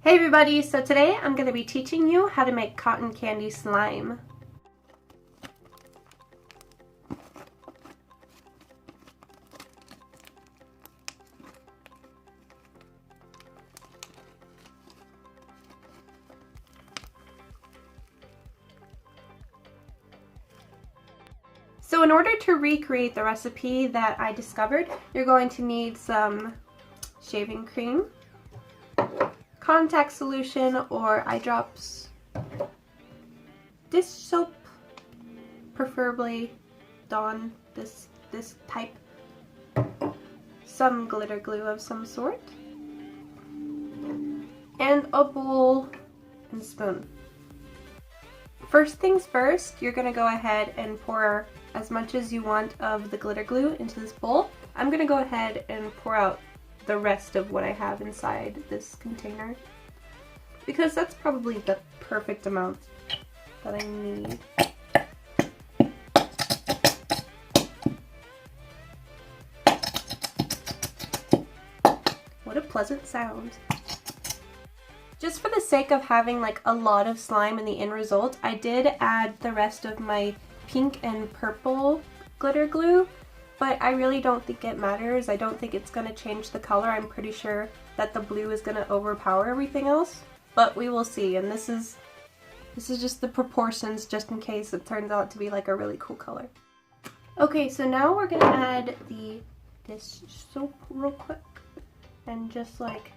Hey everybody, so today I'm going to be teaching you how to make cotton candy slime. So in order to recreate the recipe that I discovered, you're going to need some shaving cream, contact solution or eye drops, dish soap, preferably Dawn, this type, some glitter glue of some sort, and a bowl and spoon. First things first, you're going to go ahead and pour as much as you want of the glitter glue into this bowl. I'm going to go ahead and pour out the rest of what I have inside this container, because that's probably the perfect amount that I need. What a pleasant sound. Just for the sake of having like a lot of slime in the end result, I did add the rest of my pink and purple glitter glue, but I really don't think it matters. I don't think it's going to change the color. I'm pretty sure that the blue is going to overpower everything else, but we will see. And this is just the proportions, just in case it turns out to be like a really cool color. Okay, so now we're going to add the dish soap real quick, and just like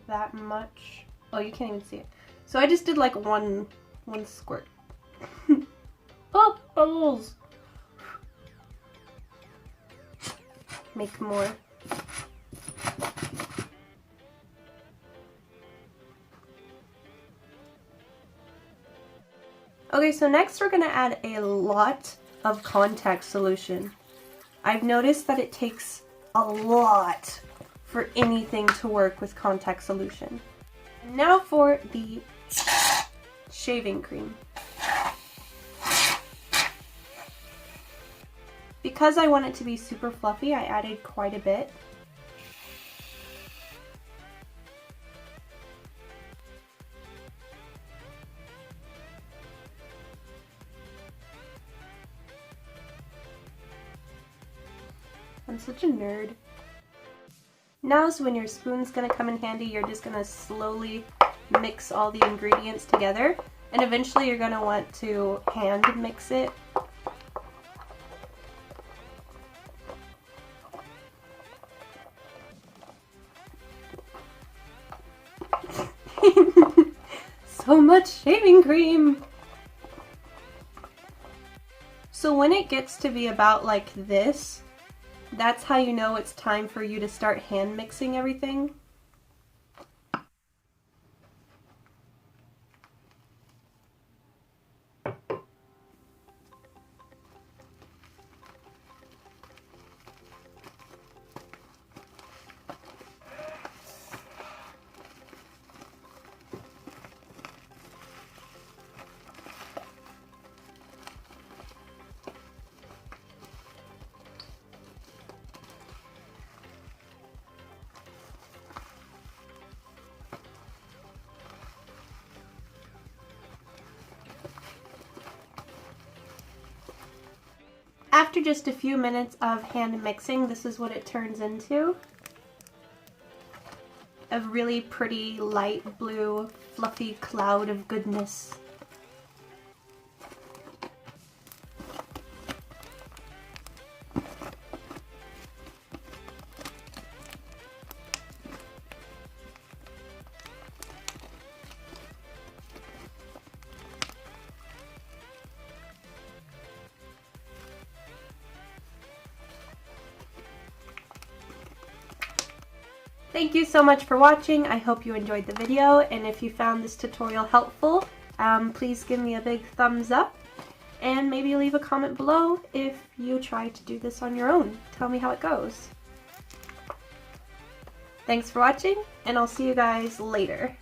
that much. Oh, you can't even see it. So I just did like one squirt. Oh, bubbles! Make more. Okay, so next we're going to add a lot of contact solution. I've noticed that it takes a lot for anything to work with contact solution. And now for the shaving cream. Because I want it to be super fluffy, I added quite a bit. I'm such a nerd. Now is when your spoon's gonna come in handy. You're just gonna slowly mix all the ingredients together, and eventually you're gonna want to hand mix it. So much shaving cream! So when it gets to be about like this, that's how you know it's time for you to start hand mixing everything. After just a few minutes of hand mixing, this is what it turns into. A really pretty light blue fluffy cloud of goodness. Thank you so much for watching. I hope you enjoyed the video, and if you found this tutorial helpful, please give me a big thumbs up, and maybe leave a comment below if you try to do this on your own. Tell me how it goes. Thanks for watching, and I'll see you guys later.